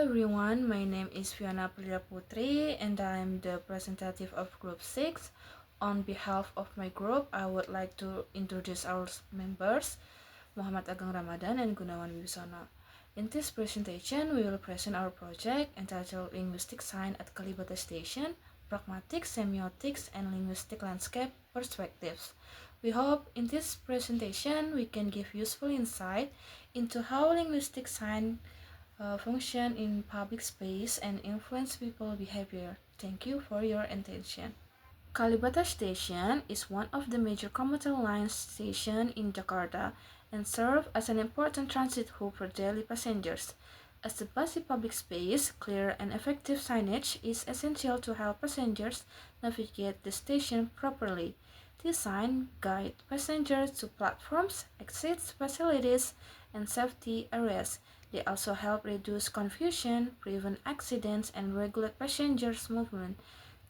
everyone, my name is Viona Putri and I'm the representative of Group 6. On behalf of my group, I would like to introduce our members, Muhammad Ageng Ramadhan and Gunawan Wibisono. In this presentation, we will present our project entitled Linguistic Sign at Kalibata Station, Pragmatics, Semiotics, and Linguistic Landscape Perspectives. We hope in this presentation we can give useful insight into how linguistic sign function in public space and influence people behavior. Thank you for your attention. Kalibata Station is one of the major commuter line stations in Jakarta and serves as an important transit hub for daily passengers. As a basic public space, clear and effective signage is essential to help passengers navigate the station properly. These signs guide passengers to platforms, exits, facilities, and safety areas. They also help reduce confusion, prevent accidents, and regulate passengers' movement.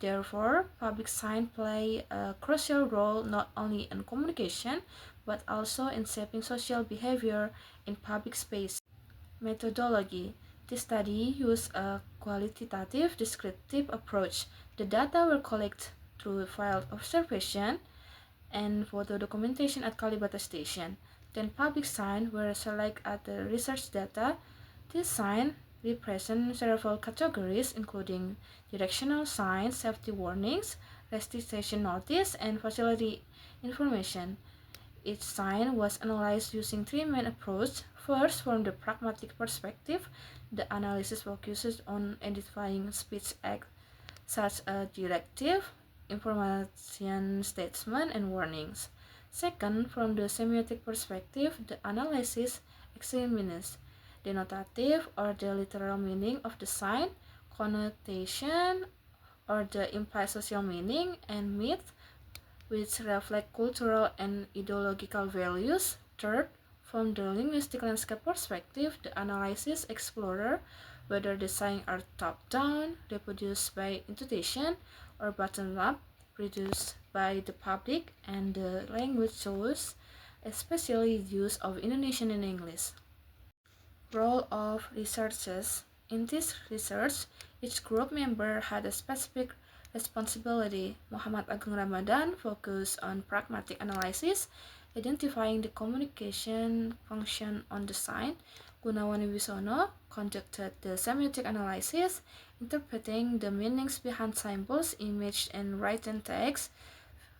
Therefore, public signs play a crucial role not only in communication but also in shaping social behavior in public space. Methodology. This study used a qualitative descriptive approach. The data were collected through field observation and photo documentation at Kalibata Station. Then public signs were selected as the research data. These signs represent several categories including directional signs, safety warnings, restriction notice, and facility information. Each sign was analyzed using three main approaches. First, from the pragmatic perspective, the analysis focuses on identifying speech acts such as directive, information statement, and warnings. Second, from the semiotic perspective, the analysis examines denotative or the literal meaning of the sign, connotation or the implied social meaning, and myth, which reflect cultural and ideological values. Third, from the linguistic landscape perspective, the analysis explores whether the signs are top-down, reproduced by institution, or bottom-up, produced by the public and the language choice, especially use of Indonesian and English. Role of researchers. In this research, each group member had a specific responsibility. Muhammad Ageng Ramadan focused on pragmatic analysis, identifying the communication function on the sign. Gunawan Wibisono conducted the semiotic analysis, interpreting the meanings behind symbols, image, and written text.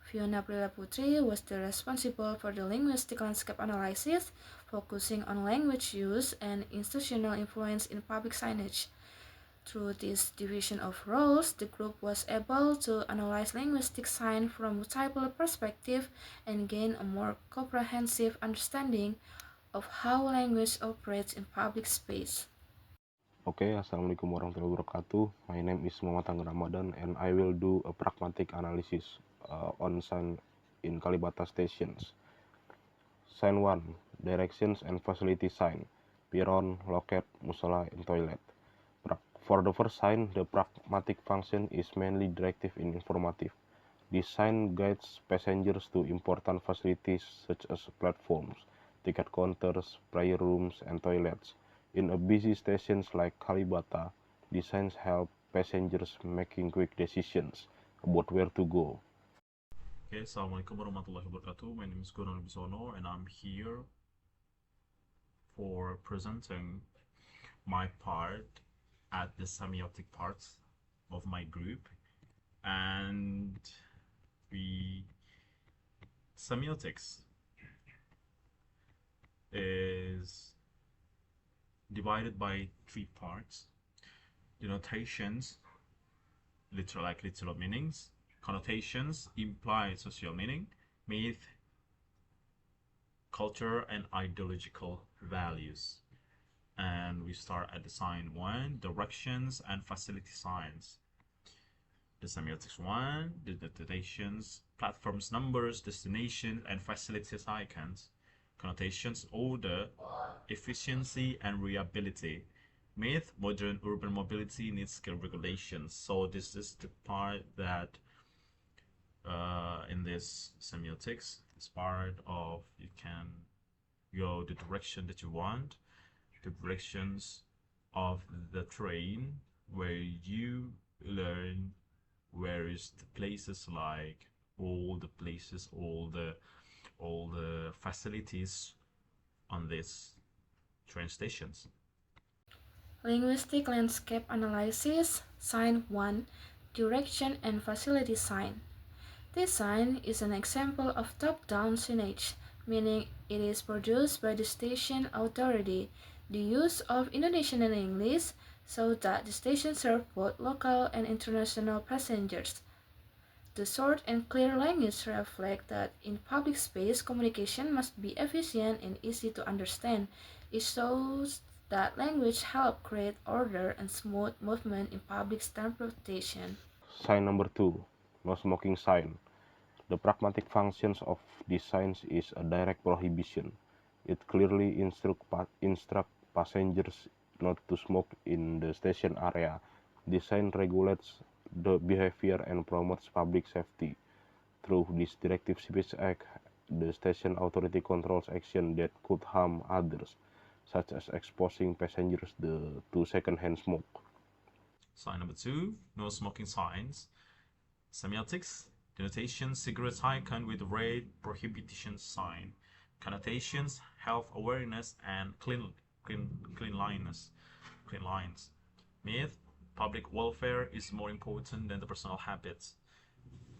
Viona Putri was the responsible for the linguistic landscape analysis, focusing on language use and institutional influence in public signage. Through this division of roles, the group was able to analyze linguistic signs from multiple perspectives and gain a more comprehensive understanding of how language operates in public space. Okay, Assalamualaikum warahmatullahi wabarakatuh. My name is Muhammad Ageng Ramadhan and I will do a pragmatic analysis on sign in Kalibata stations. Sign 1, directions and facility sign, peron, loket, musala, and toilet. For the first sign, the pragmatic function is mainly directive and informative. This sign guides passengers to important facilities such as platforms, ticket counters, prayer rooms, and toilets. In a busy stations like Kalibata, these signs help passengers making quick decisions about where to go. Okay, Assalamualaikum warahmatullahi wabarakatuh. My name is Gunawan Wibisono and I'm here for presenting my part at the semiotic parts of my group. And semiotics is divided by three parts: denotations, literal meanings; connotations, implied social meaning; myth, culture, and ideological values. And we start at the sign 1, directions and facility signs. The semiotics 1, the denotations, platforms, numbers, destinations, and facilities icons. Connotations: order, efficiency, and reliability. Myth: modern urban mobility needs scale regulations. So this is the part that in this semiotics, it's part of, you can go the direction that you want, the directions of the train where you learn where is the places, like all the places, all the facilities on these train stations. Linguistic landscape analysis, sign 1, direction and facility sign. This sign is an example of top-down signage, meaning it is produced by the station authority. The use of Indonesian and English so that the station serves both local and international passengers. The short and clear language reflects that in public space, communication must be efficient and easy to understand. It shows that language helps create order and smooth movement in public transportation. Sign number 2, no smoking sign. The pragmatic functions of this sign is a direct prohibition. It clearly instructs passengers not to smoke in the station area. This sign regulates the behavior and promotes public safety. Through this Directive Speech Act, the station authority controls action that could harm others, such as exposing passengers to second-hand smoke. Sign number 2, no smoking signs. Semiotics, denotation cigarette icon with red prohibition sign. Connotations, health awareness and clean lines. Myth, public welfare is more important than the personal habits.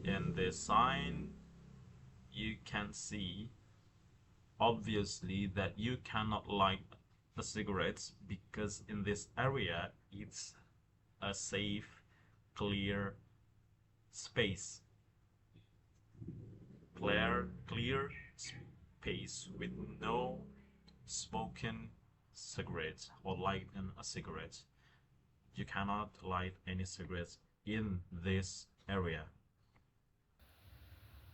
In this sign, you can see obviously that you cannot light the cigarettes because in this area it's a safe, clear space. Clear space with no smoking cigarettes or lighting a cigarette. You cannot light any cigarettes in this area.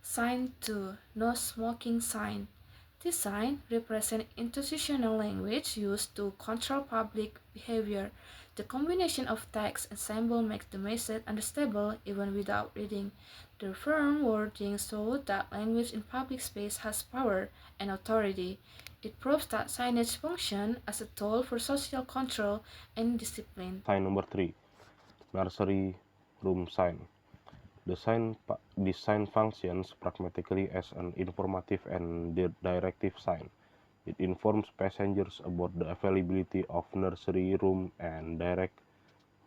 Sign 2, no smoking sign. This sign represents institutional language used to control public behavior. The combination of text and symbol makes the message understandable even without reading. The firm wording shows that language in public space has power and authority. It proves that signage functions as a tool for social control and discipline. Sign number 3, nursery room sign. This sign functions pragmatically as an informative and directive sign. It informs passengers about the availability of nursery room and direct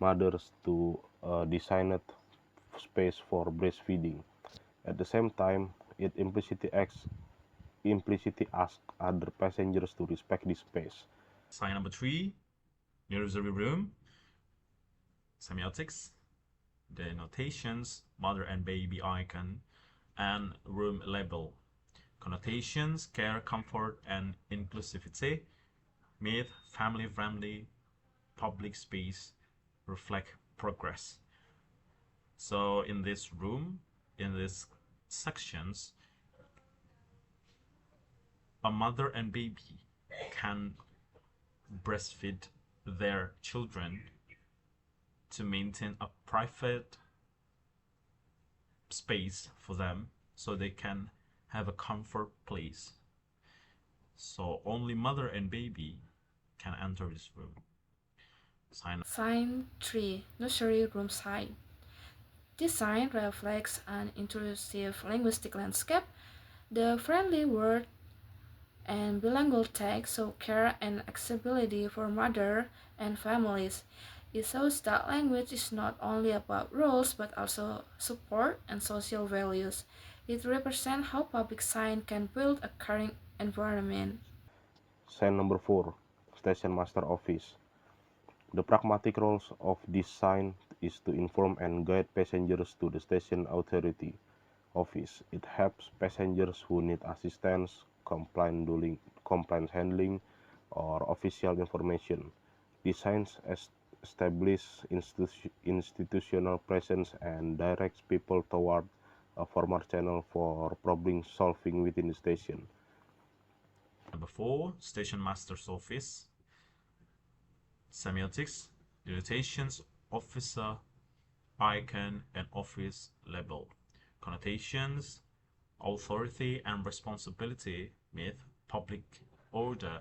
mothers to a designated space for breastfeeding. At the same time, it implicitly asks other passengers to respect this space. Sign number 3, nursery room. Semiotics, the notations, mother and baby icon, and room label. Connotations, care, comfort, and inclusivity. Myth, family friendly, public space, reflect progress. So in this room, in these sections, a mother and baby can breastfeed their children to maintain a private space for them so they can have a comfort place. So only mother and baby can enter this room. Sign 3, nursery room sign. This sign reflects an intrusive linguistic landscape. The friendly word and bilingual text show care and accessibility for mother and families. It shows that language is not only about rules but also support and social values. It represents how public sign can build a caring environment. Sign number 4, Station Master Office. The pragmatic role of this sign is to inform and guide passengers to the station authority office. It helps passengers who need assistance, complaint handling, or official information. These signs establish institutional presence and directs people toward a formal channel for problem solving within the station. Number 4, Station Master's Office. Semiotics, denotations, officer, icon, and office label. Connotations, authority and responsibility. Myth, public order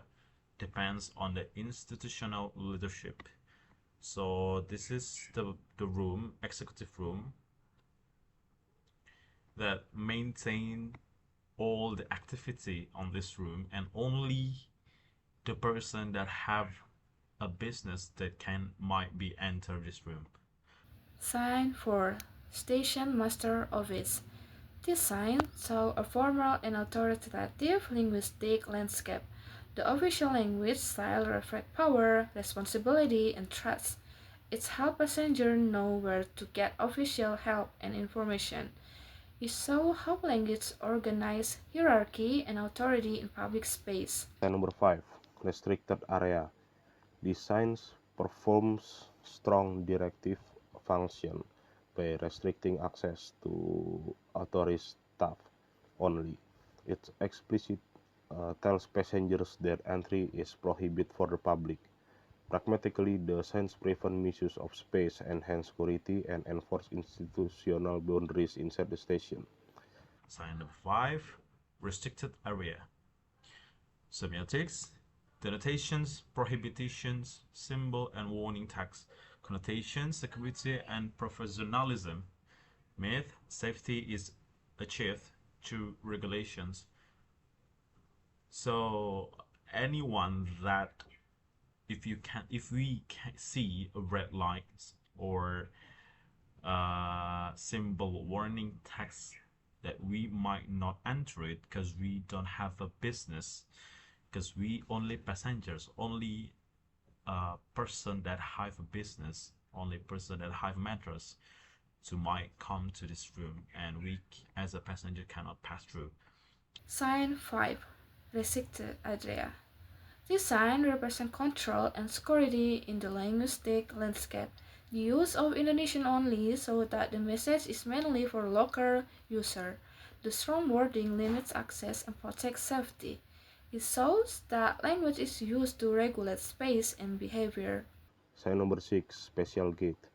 depends on the institutional leadership. So this is the room, executive room, that maintain all the activity on this room, and only the person that have a business that can might be enter this room. Sign 4. Station Master Office. This sign shows a formal and authoritative linguistic landscape. The official language style reflects power, responsibility, and trust. It helps passengers know where to get official help and information. It shows how language organizes hierarchy and authority in public space. Sign number 5, restricted area. These signs performs strong directive function by restricting access to authority staff only. It explicit tells passengers that entry is prohibited for the public. Pragmatically, the signs prevent misuse of space, enhance security, and enforce institutional boundaries inside the station. Sign number 5, restricted area. Semiotics, denotations, prohibitions, symbol and warning text, connotations, security and professionalism. Myth, safety is achieved through regulations. So anyone that if we can see a red light or symbol warning text, that we might not enter it because we don't have a business, because we only passengers, only person that have a business, only person that have matters to might come to this room, and we as a passenger cannot pass through. Sign 5. Restricted area. This sign represents control and security in the linguistic landscape. The use of Indonesian only so that the message is mainly for local users. The strong wording limits access and protects safety. It shows that language is used to regulate space and behavior. Sign number 6, special gate.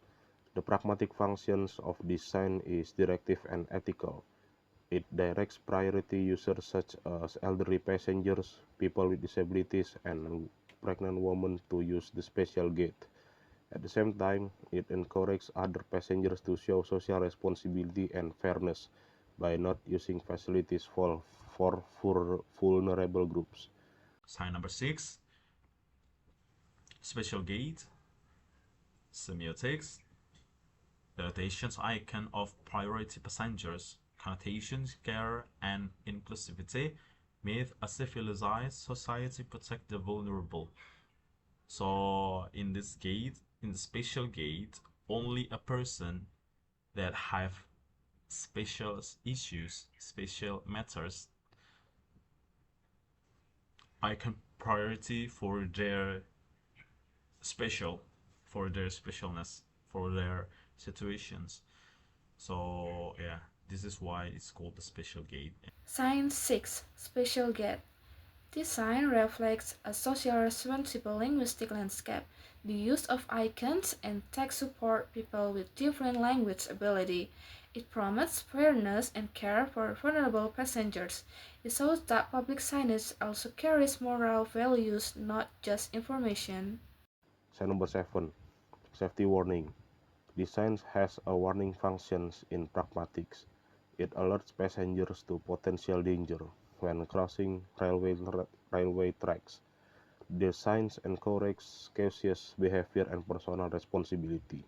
The pragmatic functions of this sign is directive and ethical. It directs priority users such as elderly passengers, people with disabilities, and pregnant women to use the special gate. At the same time, it encourages other passengers to show social responsibility and fairness by not using facilities for vulnerable groups. Sign number 6, special gate. Semiotics, denotations icon of priority passengers, connotations care and inclusivity. Myth, a civilized society protect the vulnerable. So in this gate, in the special gate, only a person that have special issues, special matters, icon priority special, for their specialness, for their situations. So yeah, this is why it's called the special gate. Sign 6. Special gate. This sign reflects a social responsible linguistic landscape. The use of icons and text support people with different language ability. It promotes fairness and care for vulnerable passengers. It shows that public signage also carries moral values, not just information. Sign number 7, safety warning. This sign has a warning function in pragmatics. It alerts passengers to potential danger when crossing railway tracks. The signs encourage cautious behavior and personal responsibility.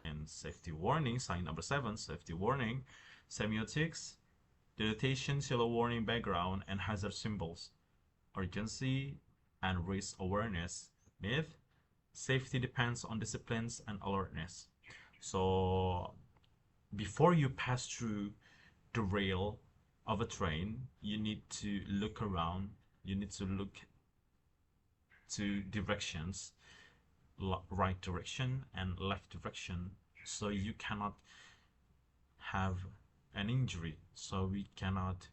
And safety warning, sign number 7, safety warning, semiotics, denotation, yellow warning background, and hazard symbols, urgency and risk awareness. Myth, safety depends on disciplines and alertness. So before you pass through the rail of a train, you need to look around, you need to look to directions, right direction and left direction, so you cannot have an injury, so we cannot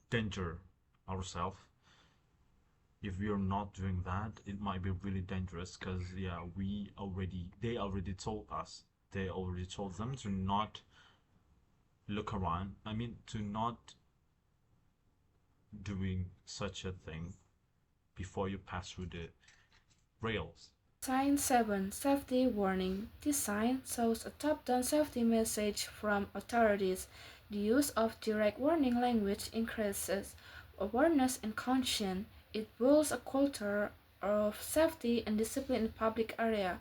danger ourselves. If we are not doing that, it might be really dangerous, because yeah, they already told us, they already told them to not look around, to not doing such a thing, before you pass through the rails. Sign 7. Safety warning. This sign shows a top-down safety message from authorities. The use of direct warning language increases awareness and caution. It builds a culture of safety and discipline in public area.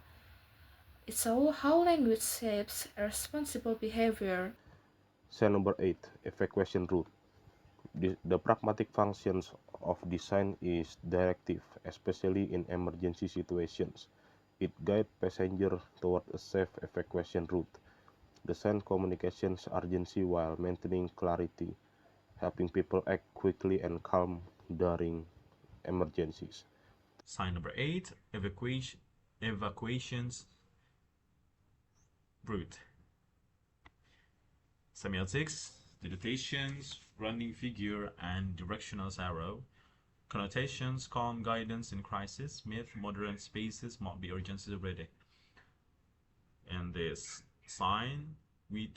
It shows how language shapes responsible behavior. Cell number 8, evacuation route. The pragmatic functions of design is directive, especially in emergency situations. It guides passengers toward a safe evacuation route. The sign communications urgency while maintaining clarity, helping people act quickly and calm during emergencies. Sign number 8, evacuations route. Semiotics, denotations, running figure, and directional arrow. Connotations, calm guidance in crisis. Myth, modern spaces might be urgency already. And this sign, we've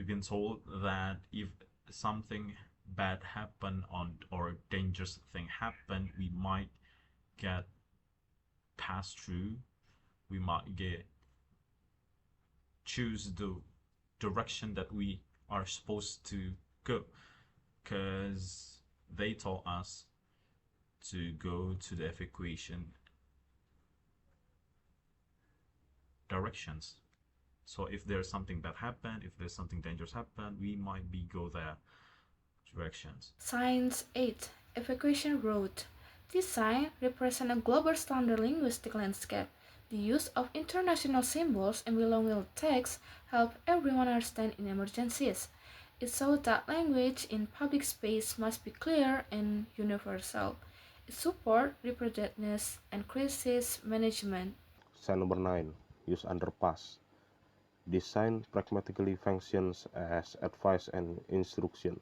been told that if something bad happen or dangerous thing happen, we might get passed through. We might get choose the direction that we are supposed to go, because they told us to go to the evacuation directions. So if there's something bad happen, if there's something dangerous happen, we might be go there directions. Signs 8. Evacuation route. This sign represents a global standard linguistic landscape. The use of international symbols and belonging text help everyone understand in emergencies. It shows that language in public space must be clear and universal. It supports preparedness and crisis management. Sign number 9, use underpass. This sign pragmatically functions as advice and instruction.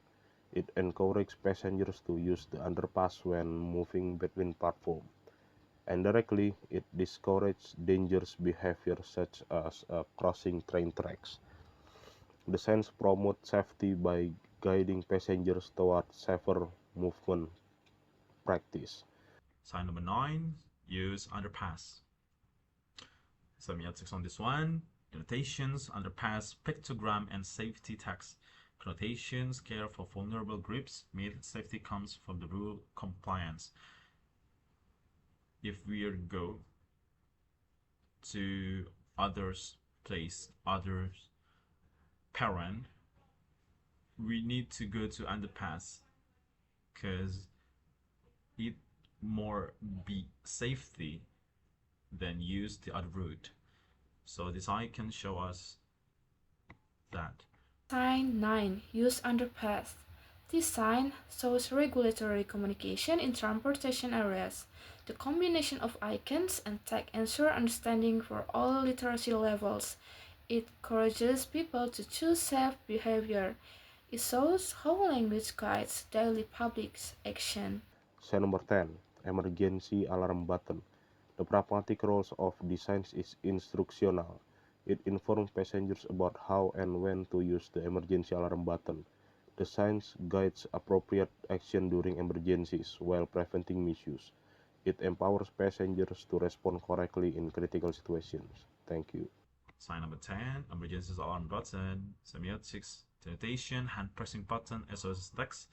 It encourages passengers to use the underpass when moving between platforms. Indirectly, it discourages dangerous behavior such as crossing train tracks. The signs promote safety by guiding passengers toward safer movement practice. Sign number 9, use underpass. Semiotics on this one. Connotations, underpass, pictogram, and safety text. Connotations, care for vulnerable groups. Myth, safety comes from the rule compliance. If we go to others' place, others' parent, we need to go to underpass because it more be safety than use the other route. So this icon show us that. Sign 9. Use underpass. This sign shows regulatory communication in transportation areas. The combination of icons and text ensure understanding for all literacy levels. It encourages people to choose safe behavior. It shows how language guides daily public action. Sign number 10, emergency alarm button. The pragmatic role of design is instructional. It informs passengers about how and when to use the emergency alarm button. The signs guides appropriate action during emergencies while preventing misuse. It empowers passengers to respond correctly in critical situations. Thank you. Sign number 10, emergency alarm button. Semiotics, denotation, hand pressing button, SOS text,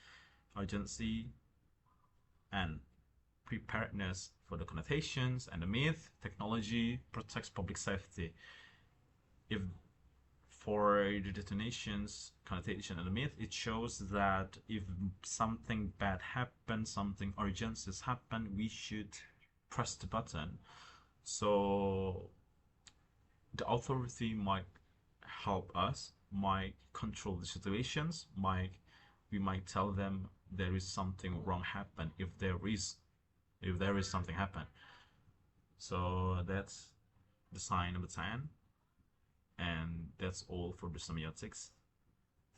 urgency, and preparedness for the connotations. And the myth, technology protects public safety. If for the detonations, connotation, and the myth, it shows that if something bad happens, something urgencies happen, we should press the button. So the authority might help us, might control the situations, we might tell them there is something wrong happen if there is something happen. So that's the sign number 10, and that's all for the semiotics.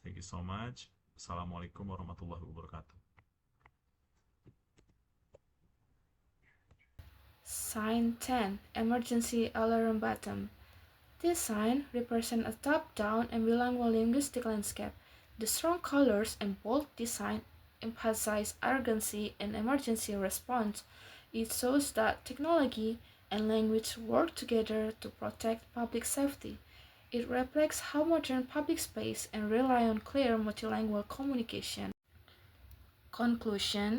Thank you so much. Assalamualaikum warahmatullahi wabarakatuh. Sign 10. Emergency alarm button. This sign represents a top-down and bilingual linguistic landscape. The strong colors and bold design emphasize urgency and emergency response. It shows that technology and language work together to protect public safety. It reflects how modern public space and rely on clear multilingual communication. Conclusion: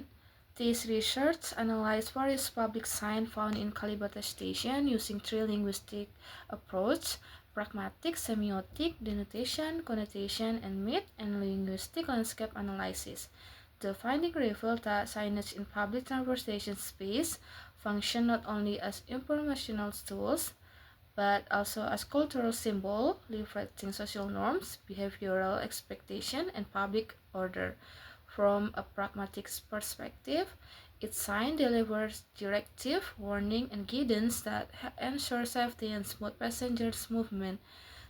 this research analyzed various public signs found in Kalibata Station using three linguistic approach: pragmatic, semiotic, denotation, connotation, and myth, and linguistic landscape analysis. The finding revealed that signage in public transportation space function not only as informational tools, but also as cultural symbol reflecting social norms, behavioral expectation, and public order. From a pragmatic perspective, its sign delivers directive, warning, and guidance that ensure safety and smooth passengers' movement.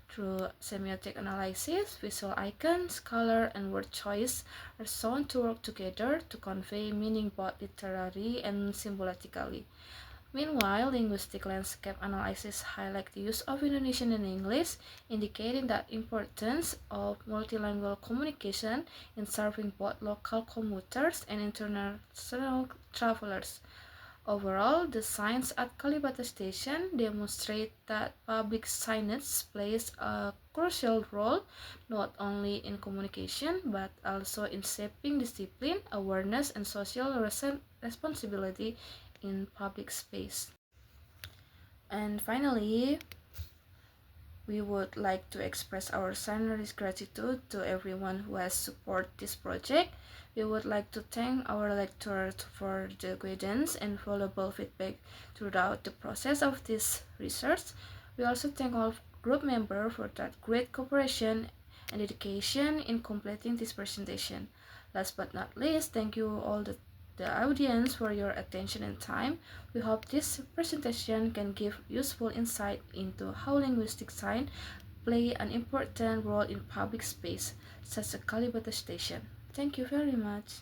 Through semiotic analysis, visual icons, color, and word choice are shown to work together to convey meaning both literally and symbolically. Meanwhile, linguistic landscape analysis highlight the use of Indonesian and English, indicating the importance of multilingual communication in serving both local commuters and international travelers. Overall, the signs at Kalibata Station demonstrate that public signage plays a crucial role not only in communication but also in shaping discipline, awareness, and social responsibility in public space. And finally, we would like to express our generous gratitude to everyone who has supported this project. We would like to thank our lecturer for the guidance and valuable feedback throughout the process of this research. We also thank all group members for that great cooperation and dedication in completing this presentation. Last but not least, thank you all the audience for your attention and time. We hope this presentation can give useful insight into how linguistic signs play an important role in public space, such as Kalibata Station. Thank you very much.